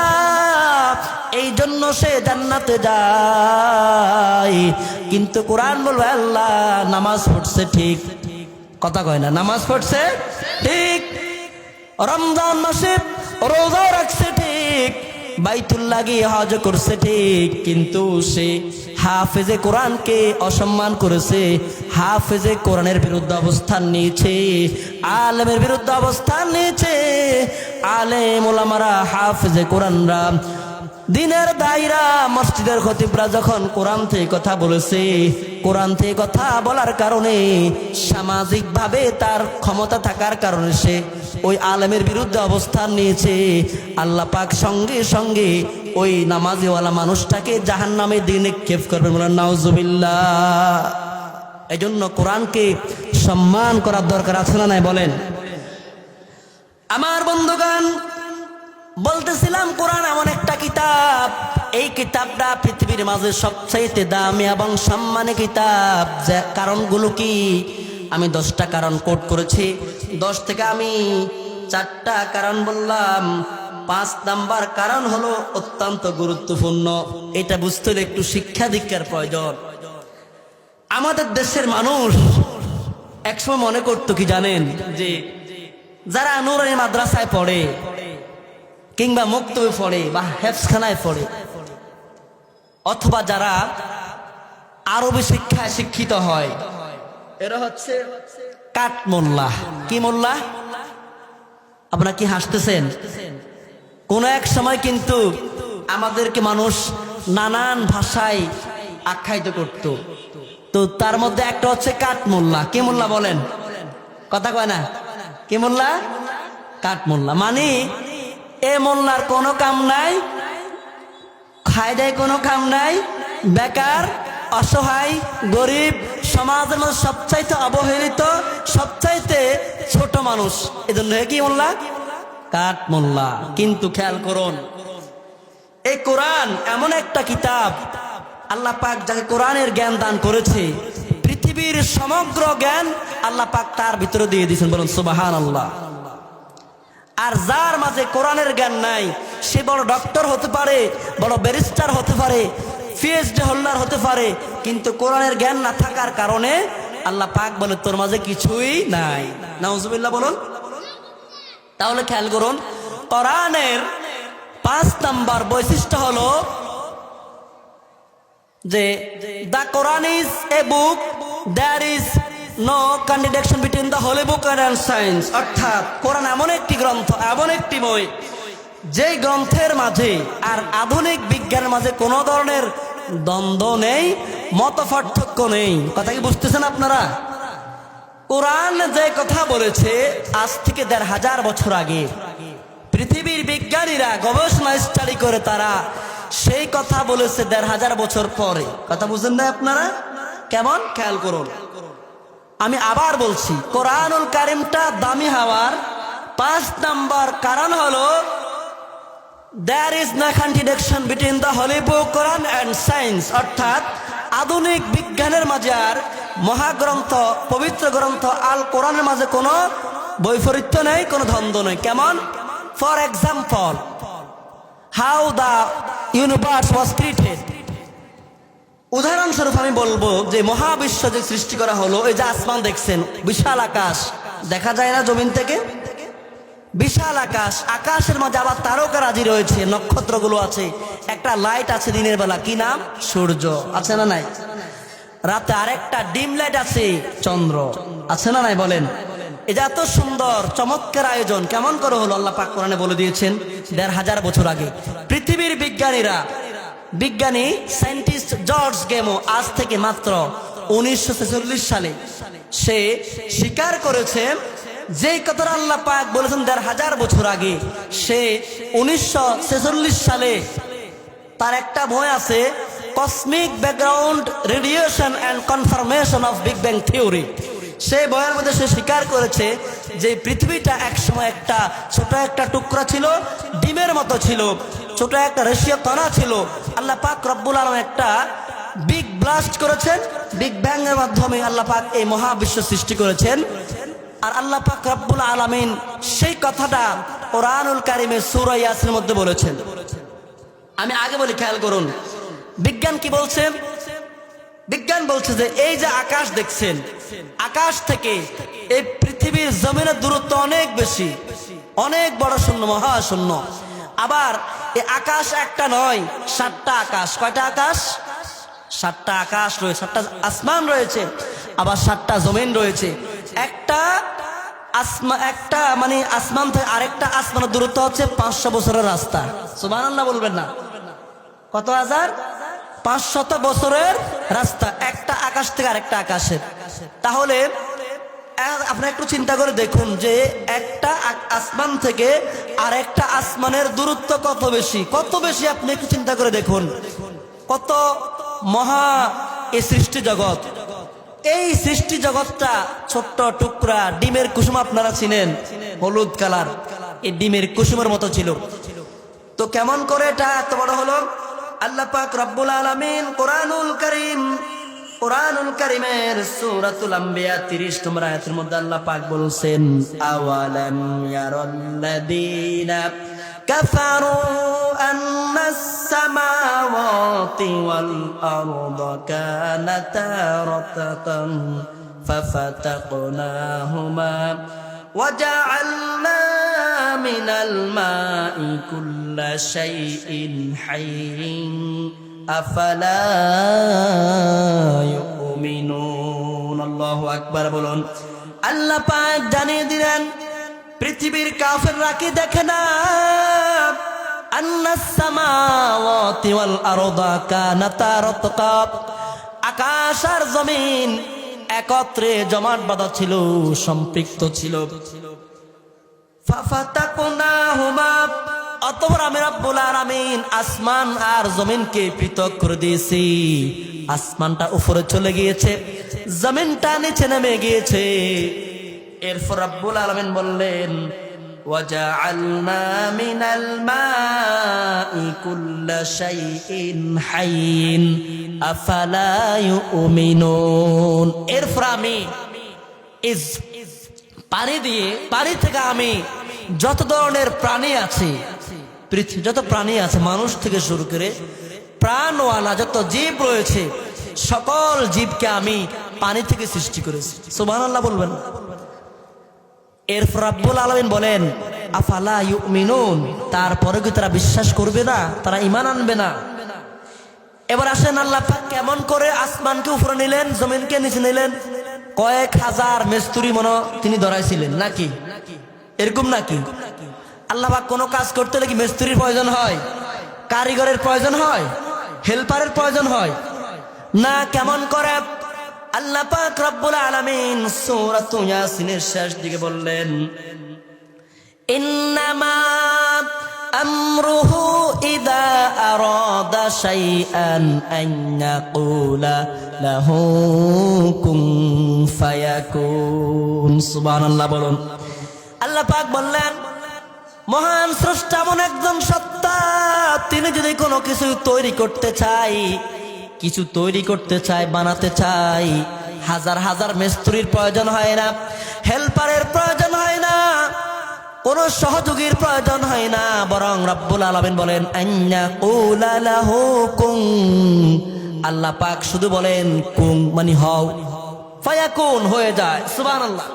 এই জন্য সে জান্নাতে যায়। কিন্তু কোরআন বলবে আল্লাহ নামাজ পড়ছে ঠিক, কথা কয় না, নামাজ পড়ছে ঠিক, রমজান মাসে রোজা রাখছে ঠিক, বাইতুল্লাহ গিয়ে হজ করছে ঠিক, কিন্তু সে হাফেজে কোরআনকে অসম্মান করেছে, হাফেজে কোরআনের বিরুদ্ধে অবস্থান নিয়েছে, আলেমের বিরুদ্ধে অবস্থান নিয়েছে। আলেম ওলামারা, হাফেজে কোরআনরা, দিনের দায়রা, মসজিদের খতিবরা যখন কোরআন থেকে কথা বলেছে, কোরআন থেকে কথা বলার কারণে, সামাজিকভাবে তার ক্ষমতা থাকার কারণে সে ওই আলেমের বিরুদ্ধে অবস্থান নিয়েছে, আল্লাহ পাক সঙ্গে সঙ্গে ওই নামাজিওয়ালা মানুষটাকে জাহান্নামে দিয়ে নিক্ষেপ করবেন। বলেন নাউজুবিল্লাহ। এই জন্য কোরআনকে সম্মান করার দরকার আছে না নাই বলেন? আমার বন্ধুগণ, বলতেছিলাম কোরআন এমন একটা কিতাব, এই কিতাবটা পৃথিবীর মাঝে সবচাইতে দামি এবং সম্মানী কিতাব। যে কারণগুলো কি? আমি 10টা কারণ কোট করেছি, 10 থেকে আমি 4টা কারণ বললাম। 5 নাম্বার কারণ হলো অত্যন্ত গুরুত্বপূর্ণ, এটা বুঝতে হলে একটু শিক্ষা দীক্ষার প্রয়োজন। আমাদের দেশের মানুষ একসময় মনে করতো কি জানেন, যে যারা নুরানি মাদ্রাসায় পড়ে কিংবা মুক্তবে পড়ে বা হেফজখানায় পড়ে, অথবা যারা আরবি শিক্ষায় শিক্ষিত হয়, এরা হচ্ছে কাঠ মোল্লা। কি মোল্লা? আপনারা কি হাসতেছেন? কোন এক সময় কিন্তু আমাদেরকে মানুষ নানান ভাষায় আখ্যায়িত করত, তো তার মধ্যে একটা হচ্ছে কাঠ মোল্লা। কি মোল্লা বলেন? কথা কয় না? কি মোল্লা? কাঠ মোল্লা। মানে এ মোল্লার কোনো কাম নাই, খায় দেয় কোনো কাম নাই, বেকার, অসহায়, গরিব, সমাজের মধ্যে সবচাইতে অবহেলিত, সবচাইতে ছোট মানুষ, এজন্য কি মোল্লা? কাঠ মোল্লা। কিন্তু খেয়াল করুন, এই কোরআন এমন একটা কিতাব, আল্লাহ পাক যাকে কোরআনের জ্ঞান দান করেছে, পৃথিবীর সমগ্র জ্ঞান আল্লাহ পাক তার ভিতরে দিয়ে দিয়েছেন। বলুন সুবহানাল্লাহ। আর যার মাঝে কোরআনের জ্ঞান নাই, সে বড় ডক্টর হতে পারে, বড় ব্যারিস্টার হতে পারে, পিএইচডি হোল্ডার হতে পারে, কিন্তু কোরআনের জ্ঞান না থাকার কারণে আল্লাহ পাক বলে তোর মাঝে কিছুই নাই। নাউজুবিল্লাহ বলুন। তাহলে খেয়াল করুন, কোরআনের 5 নাম্বার বৈশিষ্ট্য হলো যে the Quran is a book there is no contradiction between the holy book and science. অর্থাৎ কোরআন এমন একটি গ্রন্থ, এমন একটি বই, যে গ্রন্থের মাঝে আর আধুনিক বিজ্ঞানের মাঝে কোনো ধরনের দ্বন্দ্ব নেই, মত পার্থক্য নেই। কথা কি বুঝতেছেন আপনারা? কোরআন যে কথা বলেছে আজ থেকে 1500 বছর আগে, পৃথিবীর বিজ্ঞানীরা গবেষণা স্টাডি করে তারা সেই কথা বলেছে 1500 বছর পরে। কথা বুঝেন না আপনারা? কেমন? খেয়াল করুন, আমি আবার বলছি, কোরআনুল কারীমটা দামি হওয়ার 5 নাম্বার কারণ হলো there is no contradiction between the holy book Quran and science। অর্থাৎ আধুনিক বিজ্ঞানের মাঝে আর মহাগ্রন্থ, পবিত্র গ্রন্থ আল কোরআনের মাঝে কোনো বৈপরীত্য নেই, কোনো দ্বন্দ্ব নেই। কেমন? For example, how the universe was created. উদাহরণস্বরূপ আমি বলবো যে মহাবিশ্ব যে সৃষ্টি করা হলো, এই যে আসমান দেখছেন, বিশাল আকাশ, দেখা যায় না জমিন থেকে? বিশাল আকাশ, আকাশের মাঝে আবার তারকারাজি রয়েছে, নক্ষত্রগুলো আছে, একটা লাইট আছে দিনের বেলা, কি নাম? সূর্য। আছে না নাই? রাতে আরেকটা ডিম লাইট আছে, চন্দ্র। আছে না নাই? বলেন। এটা এত সুন্দর চমৎকার আয়োজন কেমন করে হলো? আল্লাহ পাক কোরআনে বলে দিয়েছেন ১৫০০ বছর আগে। পৃথিবীর বিজ্ঞানী সায়েন্টিস্ট জর্জ গেমো আজ থেকে মাত্র ১৯৪৬ সালে সে স্বীকার করেছে যেই কথাটা আল্লাহ পাক বলেছেন ১৫০০ বছর আগে, সে ১৯৪৬ সালে তার একটা বই আছে, cosmic background radiation and confirmation of big bang theory. সেই বইয়ের মধ্যে সে স্বীকার করেছে যে পৃথিবীটা একসময় একটা ছোট একটা টুকরা ছিল, ডিমের মতো ছিল, ছোট একটা রেশিও কণা ছিল। আল্লাহ পাক রব্বুল আলামিন একটা বিগ ব্লাস্ট করেছেন, বিগ ব্যাং এর মাধ্যমে আল্লাহ পাক এই মহাবিশ্ব সৃষ্টি করেছেন। আর আল্লাহ পাক রব্বুল আলামিন সেই কথাটা কোরআনুল কারীমে সূরা ইয়াসিনের মধ্যে বলেছেন। আমি আগে বলি, খেয়াল করুন বিজ্ঞান কি বলছে। বিজ্ঞান বলছে যে এই যে আকাশ দেখছেন, আকাশ থেকে এই পৃথিবীর জমিনের দূরত্ব অনেক বেশি, অনেক বড় শূন্য, মহাশূন্য। আবার এই আকাশ একটা নয়, ৭টা আকাশ। কয়টা আকাশ? ৭টা আকাশ রয়েছে, ৭টা আসমান রয়েছে, আবার ৭টা জমিন রয়েছে। একটা মানে আসমান থেকে আরেকটা আসমানের দূরত্ব হচ্ছে ৫০০ বছরের রাস্তা। সুবহানাল্লাহ বলবেন না? কত হাজার? ৫০০ বছরের রাস্তা একটা আকাশ থেকে আরেকটা আকাশের। তাহলে আপনি একটু চিন্তা করে দেখুন যে একটা আসমান থেকে আরেকটা আসমানের দূরত্ব কত বেশি, কত বেশি। আপনি একটু চিন্তা করে দেখুন কত মহা এই সৃষ্টি জগৎ। এই সৃষ্টি জগৎটা ছোট্ট টুকরা ডিমের কুসুম, আপনারা চিনেন, হলুদ কালার, এই ডিমের কুসুমের মতো ছিল। তো কেমন করে এটা এত বড় হলো? আল্লাহ পাক রব্বুল আলামিন কোরআনুল কারীমের সূরাতুল আম্বিয়া ৩০ নম্বর আয়াতের মধ্যে আল্লাহ পাক বলছেন, আওয়ালাম ইয়ারাল্লাযীনা কাফারু আন্নাস সামাওয়াতি ওয়াল আরদা কানাতা রাতাকান ফাফাতাকনাহুমা ওয়াজআলনা মিনাল মাই কুল্লা শাইইন হাইয়্যিন আফালা ইউমিনুন। আল্লাহু আকবার বলুন। আল্লাহ পাক জানিয়ে দিলেন পৃথিবীর কাফেররা কি দেখে না? আন্নাস সামাওয়াতি ওয়াল আরদা কানাতা রাতকা, আকাশ আর জমিন একত্রে জমাট বাঁধা ছিল, সম্পৃক্ত ছিল। ফাফাতাকনাহুমা, অতঃপর আমি রব্বুল আলামিন আসমান আর জমিনকে পৃথক করে দিয়েছি। আসমানটা উপরে চলে গিয়েছে, জমিনটা নিচে নেমে গিয়েছে। এরপর রব্বুল আলামিন বললেন, ওয়াজআলনা মিনাল মাই কুল্লা শাইইন হাইয়্যিন আফালা ইউমিনুন। এরপর আমি পানি থেকে আমি যত ধরনের প্রাণী আছে, পৃথিবী যত প্রাণী আছে, মানুষ থেকে শুরু করে প্রাণওয়ালা যত জীব রয়েছে, সকল জীবকে আমি পানি থেকে সৃষ্টি করেছি। সুবহানাল্লাহ বলবেন। এরপর রব্বুল আলামিন বলেন, আফালা ইউমিনুন, তারপরে কি তারা বিশ্বাস করবে না, তারা ঈমান আনবে না? এবার আসেন আল্লাহ পাক কেমন করে আসমানকে উপরে নিলেন, জমিনকে নিচে নিলেন? কয়েক হাজার মিস্ত্রি মনে তিনি ধরাইছিলেন নাকি? এরকম নাকি? আল্লাহ পাক কোনো কাজ করতে হলে কি মিস্ত্রির প্রয়োজন হয়? কারিগরের প্রয়োজন হয়? হেল্পারের প্রয়োজন হয় না? কেমন করে? আল্লাহ পাক রব্বুল আলামিন সূরাতুল ইয়াসিনের শেষ দিকে বললেন, ইন্নামা আমরুহু ইযা আরাদা শাইআন আন ইয়াকুলা লাহু কুন ফায়াকুন। সুবহানাল্লাহ বলুন। আল্লাহ পাক বললেন, মহান স্রষ্টা এমন একজন সত্তা, তিনি যদি কোনো কিছু তৈরি করতে চায়, বানাতে চায়, হাজার হাজার মিস্ত্রির প্রয়োজন হয় না, হেল্পারের প্রয়োজন হয় না, কোন সহযোগীর প্রয়োজন হয় না, বরং রব্বুল আলামিন বলেন আইয়াকুলা লাহু কুন। আল্লাহ পাক শুধু বলেন কুন মানে হও, ফায়াকুন হয়ে যায়। সুবহানাল্লাহ।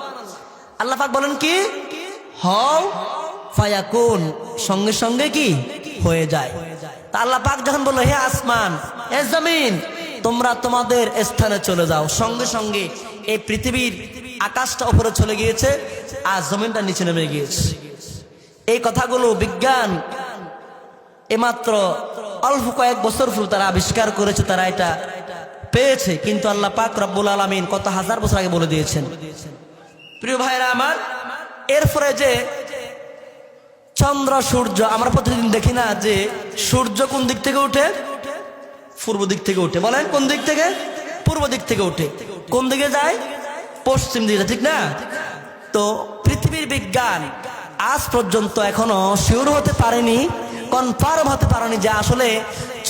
আল্লাহ পাক বলেন কি? হও, ফায়াকুন, সঙ্গে সঙ্গে কি হয়ে যায়। তা আল্লাহ পাক যখন বলল হে আসমান, হে জমিন, তোমরা তোমাদের স্থানে চলে যাও, সঙ্গে সঙ্গে এই পৃথিবীর আকাশটা উপরে চলে গিয়েছে আর জমিনটা নিচে নেমে গিয়েছে। এই কথাগুলো বিজ্ঞান এমাত্র অল্প কয়েক বছর পূর্বে তারা আবিষ্কার করেছে, তারা এটা পেয়েছে, কিন্তু আল্লাহ পাক রব্বুল আলামিন কত হাজার বছর আগে বলে দিয়েছেন। প্রিয় ভাইরা আমার, এরপরে যে চন্দ্র সূর্য আমরা প্রতিদিন দেখি না যে সূর্য কোন দিক থেকে উঠে? পূর্ব দিক থেকে উঠে। বলেন কোন দিক থেকে? পূর্ব দিক থেকে উঠে। কোন দিকে যায়? পশ্চিম দিকে, ঠিক না? তো পৃথিবীর বিজ্ঞান আজ পর্যন্ত এখনো শিওর হতে পারেনি, কনফার্ম হতে পারেনি যে আসলে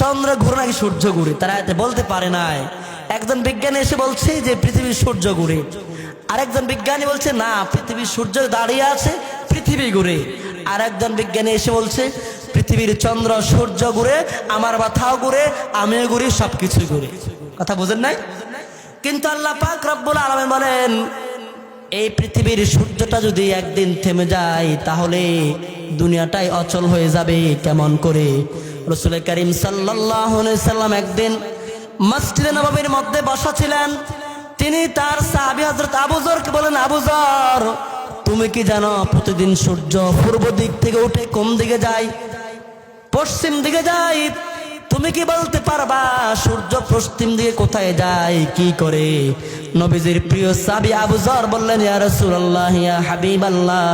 চন্দ্র ঘুরে নাকি সূর্য ঘুরে। তারা এতে বলতে পারে নাই। একজন বিজ্ঞানী এসে বলছে যে পৃথিবীর সূর্য ঘুরে, আরেকজন বিজ্ঞানী বলছে না, পৃথিবীর সূর্য দাঁড়িয়ে আছে, পৃথিবী ঘুরে। আর একজন বিজ্ঞানী এসে বলছে পৃথিবীর চন্দ্র সূর্য ঘুরে, আমার মাথাও ঘুরে, আমিও ঘুরি, সবকিছু ঘুরে। কথা বুঝেন নাই? কিন্তু আল্লাহ পাক রব্বুল আলামিন বলেন এই পৃথিবীর সূর্যটা যদি একদিন থেমে যায় তাহলে দুনিয়াটাই অচল হয়ে যাবে। কেমন করে? রাসূল করিম সাল্লাল্লাহু আলাইহি সাল্লাম একদিন মসজিদে নববীর মধ্যে বসা ছিলেন। তিনি তার সাহাবী হযরত আবু যরকে বলেন, আবু যর, তুমি কি জানো প্রতিদিন সূর্য পূর্ব দিক থেকে উঠে কোন দিকে যায়? পশ্চিম দিকে যায়। তুমি কি বলতে পারবা সূর্য পশ্চিম দিকে কোথায় যায়, কি করে? নবীজির প্রিয় সাহাবী আবু যর বললেন, ইয়া রাসূলুল্লাহ, ইয়া হাবিবাল্লাহ,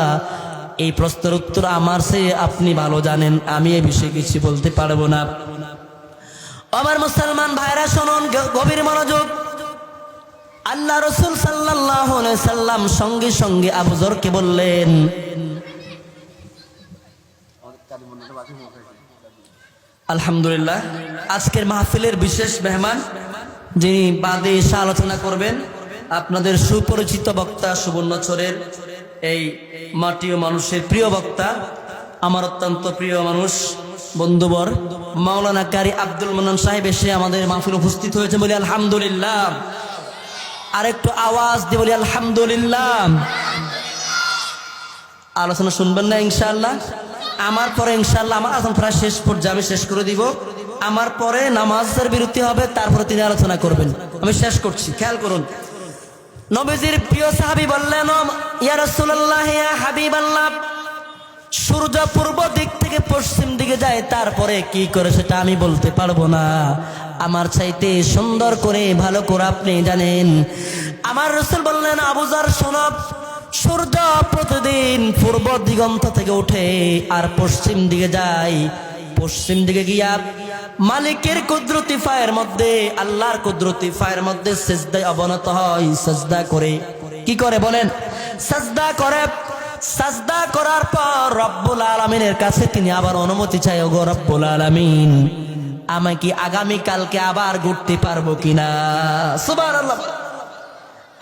এই প্রশ্নের উত্তর আমার চেয়ে আপনি ভালো জানেন, আমি এই বিষয়ে কিছু বলতে পারবো না। আমার মুসলমান ভাইরা শুনুন, গভীর মনোযোগ। আল্লাহ রাসূল সাল্লাল্লাহু আলাইহি সাল্লাম সঙ্গে সঙ্গে আবু যরকে বললেন, আলহামদুলিল্লাহ, আজকের মাহফিলের বিশেষ মেহমান যিনি বাদে এসে আলোচনা করবেন, আপনাদের সুপরিচিত বক্তা, সুবর্ণচরের এই মাটি ও মানুষের প্রিয় বক্তা, আমার অত্যন্ত প্রিয় মানুষ, বন্ধুবর মাওলানা কারি আব্দুল মান্নান সাহেব এসে আমাদের মাহফিল উপস্থিত হয়েছে, বলি আলহামদুলিল্লাহ। আরেকটু আওয়াজ দিয়ে বলি আলহামদুলিল্লাহ। আলোচনা শুনবেন না ইনশাআল্লাহ? আমার পরে ইনশাআল্লাহ, আমার এখন প্রায় শেষ পর্যায়ে, আমি শেষ করে দিব। আমার পরে নামাজের বিরতি হবে, তারপরে তিনি আলোচনা করবেন। আমি শেষ করছি, খেয়াল করুন। নবীজির প্রিয় সাহাবী বললেন, ইয়া রাসূলুল্লাহ, ইয়া হাবিবাল্লাহ, সূর্য পূর্ব দিক থেকে পশ্চিম দিকে যায়, তারপরে কি করে সেটা আমি বলতে পারবো না, আমার চাইতে সুন্দর করে ভালো করে আপনি জানেন। আমার রাসূল বললেন, আবু যর শোনো, সূর্য প্রতিদিন পূর্ব দিগন্ত থেকে উঠে আর পশ্চিম দিকে যায়। পশ্চিম দিকে গিয়া মালিকের কুদরতি ফায়ের মধ্যে, আল্লাহর কুদরতি ফায়ের মধ্যে সিজদায় অবনত হয়, সিজদা করে। কি করে বলেন? সিজদা করে। সিজদা করার পর রব্বুল আলামিনের কাছে তিনি আবার অনুমতি চায়, ওগো রব্বুল আলামিন, আমি কি আগামী কালকে আবার ঘুরতে পারবো কিনা? সুবহানাল্লাহ।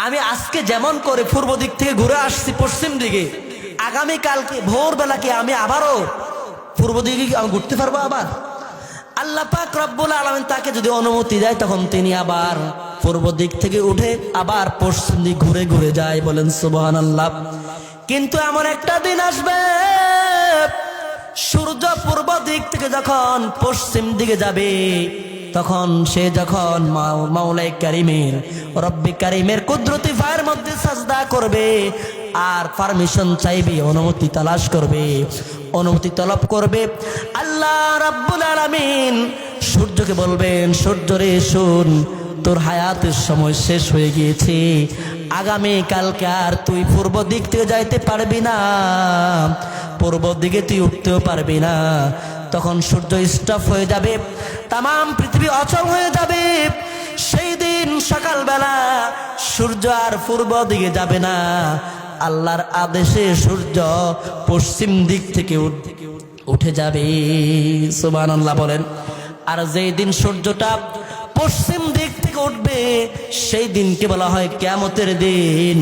আমি আজকে যেমন করে পূর্ব দিক থেকে ঘুরে আসছি পশ্চিম দিকে, আগামী কালকে ভোরবেলা কি আমি আবারও পূর্ব দিকে আমি ঘুরতে পারবো আবার? আল্লাহ পাক রব্বুল আলামিন তাকে যদি অনুমতি দেয়, তখন তিনি আবার পূর্ব দিক থেকে উঠে আবার পশ্চিম দিক ঘুরে ঘুরে যায়। বলেন সুবহানাল্লাহ। কিন্তু এমন একটা দিন আসবে, সূর্য পূর্ব দিক থেকে যখন পশ্চিম দিকে যাবে, তখন সে যখন মাওলাই কারিমের, রব্বি কারিমের কুদরতি ফায়ের মধ্যে সাজদা করবে আর পারমিশন চাইবে, অনুমতি তালাশ করবে, অনুমতি তলব করবে, আল্লাহ রাব্বুল আলামিন সূর্যকে বলবেন, সূর্য রে শোন, তোর হায়াতের সময় শেষ হয়ে গিয়েছে, আগামী কালকে আর তুই পূর্ব দিক থেকে যাইতে পারবি না, পূর্ব দিকে তুই উঠতেও পারবি না। তখন সূর্য স্টপ হয়ে যাবে, তামাম পৃথিবী অচল হয়ে যাবে। সেই দিন সকালবেলা সূর্য আর পূর্ব দিকে যাবে না, আল্লাহর আদেশে সূর্য পশ্চিম দিক থেকে উঠে যাবে। সুবহানাল্লাহ বলেন। আর যেই দিন সূর্যটা পশ্চিম দিক থেকে উঠবে, সেই দিনকে বলা হয় কিয়ামতের দিন।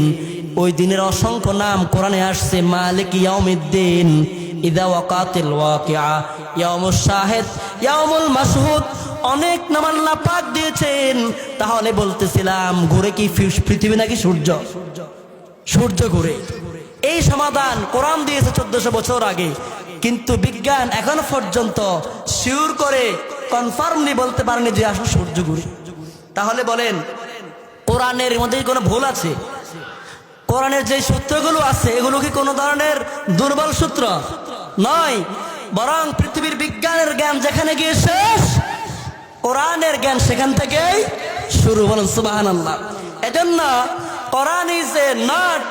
ওই দিনের অসংখ্য নাম কোরআনে আসছে, মালিক ইয়াউমিদ্দিন, ইদা ওয়াকাতিল ওয়াকিআ, ইয়াউমুশ শাহিদ, ইয়াউমুল মাশহুদ, অনেক নাম আল্লাহ পাক দিয়েছেন। তাহলে বলতেছিলাম, ঘুরে কি পৃথিবী নাকি সূর্য? সূর্য ঘুরে। এই সমাধান কোরআন দিয়েছে 1400 বছর আগে, কিন্তু বিজ্ঞান এখনো পর্যন্ত শিওর করে কনফার্মলি বলতে পারেনি যে আসলে সূর্য ঘুরে। তাহলে বলেন কোরআনের মধ্যে কোনো ভুল আছে? কোরআনের যে সূত্রগুলো আছে এগুলো কি কোনো ধরনের দুর্বল সূত্র নয়, বরং পৃথিবীর বিজ্ঞানের জ্ঞান যেখানে গিয়ে শেষ, কোরআনের জ্ঞান সেখান থেকেই শুরু। বলেন সুবহানাল্লাহ। এজন্য Quran is a not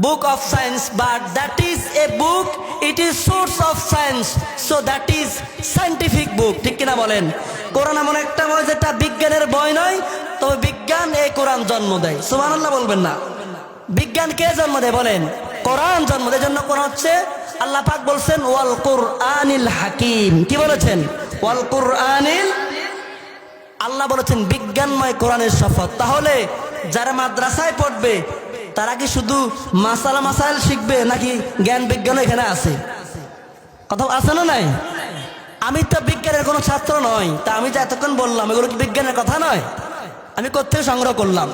book of science, but that is a book, it is source of science, so that is scientific book. ঠিক কিনা বলেন? কোরআন এমন একটা বই যেটা বিজ্ঞানের বই নয়, তবে বিজ্ঞান এই কোরআন জন্ম দেয়। সুবহানাল্লাহ বলবেন না? বিজ্ঞান কে জন্ম দেয় বলেন? কোরআন জন্ম দেয়। জন্য কোরআন হচ্ছে, আল্লাহ পাক বলছেন ওয়াল কুরআনিল হাকিম। কি বলেছেন? ওয়াল কুরআনিল, আল্লাহ বলেছেন বিজ্ঞানময় কোরআনের শপথ। তাহলে যারা মাদ্রাসায় পড়বে তারা কি শুধু মাসাইল শিখবে, নাকি জ্ঞান বিজ্ঞান এখানে আছে? কথা আছে না নাই? আমি তো বিজ্ঞানের কোনো ছাত্র নয়, তা আমি যে এতক্ষণ বললাম এগুলো কি বিজ্ঞানের কথা নয়? আমি কোত্থেকে সংগ্রহ করলাম?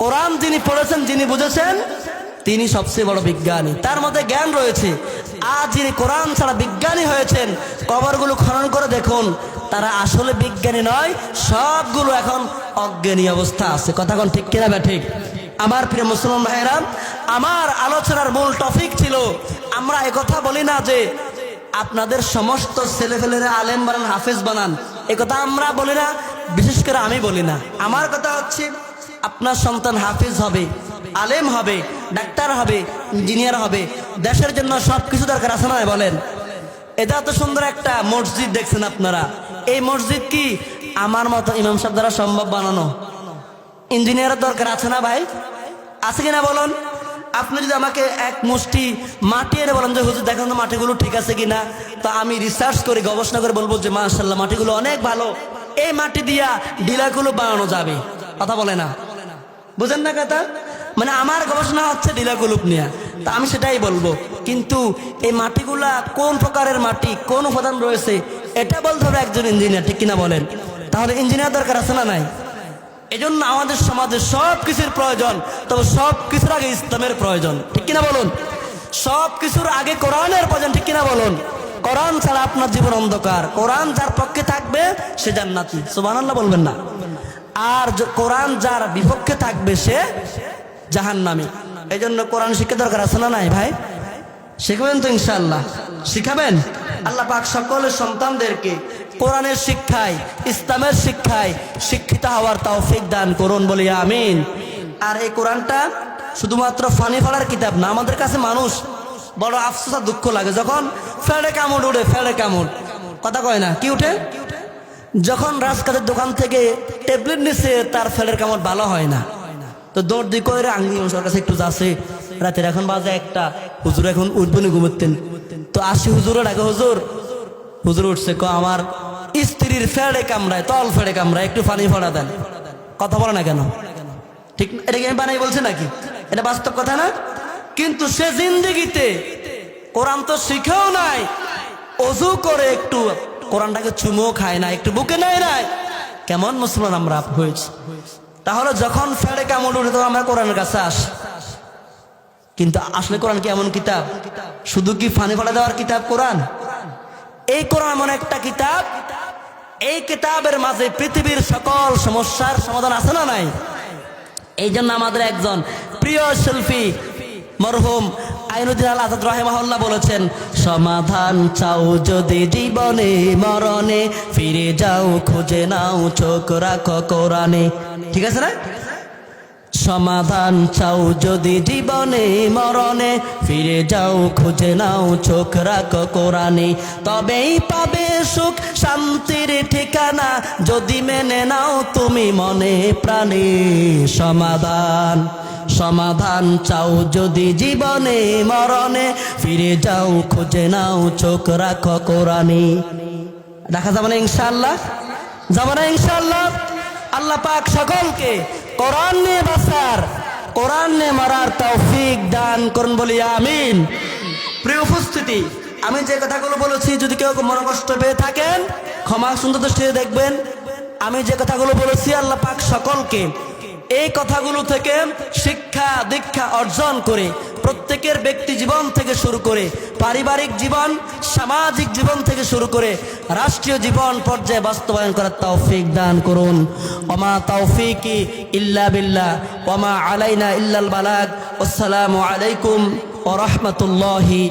কোরআন যিনি পড়েছেন, যিনি বুঝেছেন, তিনি সবচেয়ে বড় বিজ্ঞানী, তার মধ্যে জ্ঞান রয়েছে। আর যিনি কোরআন ছাড়া বিজ্ঞানী হয়েছেন, কবরগুলো খনন করে দেখুন, তারা আসলে বিজ্ঞানী নয়, সবগুলো এখন অজ্ঞানী অবস্থা আছে। কথা কোন ঠিক কিনা? ঠিক। আমার প্রিয় মুসলমান ভাইরা, আমার আলোচনার মূল টপিক ছিল, আমরা একথা বলি না যে আপনাদের সমস্ত ছেলেপেলেরা আলেম বানান, হাফেজ বানান, একথা আমরা বলি না, বিশেষ করে আমি বলি না। আমার কথা হচ্ছে আপনার সন্তান হাফেজ হবে, আলেম হবে, ডাক্তার হবে, ইঞ্জিনিয়ার হবে, দেশের জন্য সবকিছু দরকার আছে না? বলেন। এটা এত সুন্দর একটা মসজিদ দেখছেন আপনারা, এই মসজিদ কি আমার মতো ইমাম সাহেব দ্বারা সম্ভব বানানো? ইঞ্জিনিয়ারের দরকার আছে না ভাই? আছে কিনা বলুন? আপনি যদি আমাকে এক মুষ্টি মাটি এনে বলেন যে হুজুর দেখেন তো মাটিগুলো ঠিক আছে কিনা, তো আমি রিসার্চ করে গবেষণা করে বলবো যে মাশাআল্লাহ মাটিগুলো অনেক ভালো, এই মাটি দিয়া ডিলাগুলো বানানো যাবে। কথা বলে না? বুঝেন না কথা? মানে আমার গবেষণা হচ্ছে ডিলাকুলুপ নিয়ে, তা আমি সেটাই বলবো। কিন্তু এই মাটিগুলা কোন প্রকারের মাটি, কোন উপাদান রয়েছে, এটা বলতে হবে একজন ইঞ্জিনিয়ার। ঠিক কিনা বলেন? তাহলে ইঞ্জিনিয়ার দরকার আছে না নাই? এজন্য আমাদের সমাজে সব কিছুর প্রয়োজন, তবে সব কিছুর আগে ইসলামের প্রয়োজন। ঠিক কিনা বলুন? সব কিছুর আগে কোরআনের প্রয়োজন। ঠিক কিনা বলুন? কোরআন ছাড়া আপনার জীবন অন্ধকার। কোরআন যার পক্ষে থাকবে সে জান্নাতি। সুবহানাল্লাহ বলবেন না? আর কোরআন যার বিপক্ষে থাকবে সে জাহান্নামী। এই জন্য কোরআন শিক্ষা দরকার আছে না নাই ভাই? শিখাবেন তো ইনশাআল্লাহ? শিখাবেন? আল্লাহ পাক সকলের সন্তানদেরকে কোরআনের শিক্ষায়, ইসলামের শিক্ষায় শিক্ষিত হওয়ার তৌফিক দান করুন, বলি আমিন। আর এই কোরআনটা শুধুমাত্র ফানি ফলার কিতাব না। আমাদের কাছে মানুষ বড় আফসোস আর দুঃখ লাগে যখন ফেড়ে কামড় উঠে, ফেড়ে কামড়, কথা কয় না কি উঠে? যখন রাজকাজের দোকান থেকে ট্যাবলেট নিচ্ছে, তার ফেলের কামড় ভালো হয় না, তো দৌড় দিয়ে কয়ে আঙ্গি ওর কাছে একটু যাচ্ছে, রাতের এখন বাজে একটা, হুজুর এখন উঠবেন ঘুমোতেন, তো আসি হুজুরের আগে, হুজুর হুজুর উঠছে, আমার স্ত্রীর ফেড়ে কামড়ায়, তল ফেড়ে কামড়ায়, একটু পানি ফোড়া দেন। কথা বলে না কেন? ঠিক এটা কি আমি বানাই বলছি নাকি? এটা বাস্তব কথা না? কিন্তু সে জিন্দেগিতে কোরআন তো শিখেও নাই, অজু করে একটু কোরআনটাকে চুমো খায় না, একটু বুকে নেয় নাই। কেমন মুসলমান আমরা হয়েছি? তাহলে যখন ফেড়ে কামড় উঠে তখন আমরা কোরআনের কাছে আসি, কিন্তু আসলে কোরআন কি এমন কিতাব? শুধু কি ফানি ফেলা দেওয়ার কিতাব কোরআন? এই কোরআন এমন একটা কিতাব, এই কিতাবের মাঝে পৃথিবীর সকল সমস্যার সমাধান আছে না নাই? এই জন্য আমাদের একজন প্রিয় শিল্পী মরহুম আইনুদ্দিন আল আজাদ রাহিমাহুল্লাহ বলেছেন, সমাধান চাও যদি জীবনে মরণে, ফিরে যাও খুঁজে নাও চোখ রাখো কোরআনে। ঠিক আছে না? সমাধান চাও যদি জীবনে মরণে, ফিরে যাও খুঁজে নাও চোখ রাখো কোরআনে, তবেই পাবে সুখ শান্তির ঠিকানা, যদি মেনে নাও তুমি মনে প্রাণে। সমাধান সমাধান চাও যদি জীবনে মরণে, ফিরে যাও খুঁজে নাও চোখ রাখো কোরআনে। দেখা যাবে না ইনশাআল্লাহ? যাবে না ইনশাআল্লাহ? আল্লাহ পাক সকলকে কোরআন নিয়ে বাঁচার, কোরআন নিয়ে মারার তৌফিক দান করুন, বলি আমিন। প্রিয় উপস্থিতি, আমি যে কথাগুলো বলেছি যদি কেউ মনে কষ্ট পেয়ে থাকেন ক্ষমা সুন্দর দৃষ্টিতে দেখবেন। আমি যে কথাগুলো বলেছি আল্লাহ পাক সকলকে এই কথাগুলো থেকে শিক্ষা দীক্ষা অর্জন করে প্রত্যেকের ব্যক্তি জীবন থেকে শুরু করে পারিবারিক জীবন, সামাজিক জীবন থেকে শুরু করে রাষ্ট্রীয় জীবন পর্যায়ে বাস্তবায়ন করার তৌফিক দান করুন। ওমা তৌফিকি ইল্লা বিল্লাহ ওমা আলাইনা ইল্লাল বালাগ। আসসালামু আলাইকুম ওয়া রাহমাতুল্লাহি।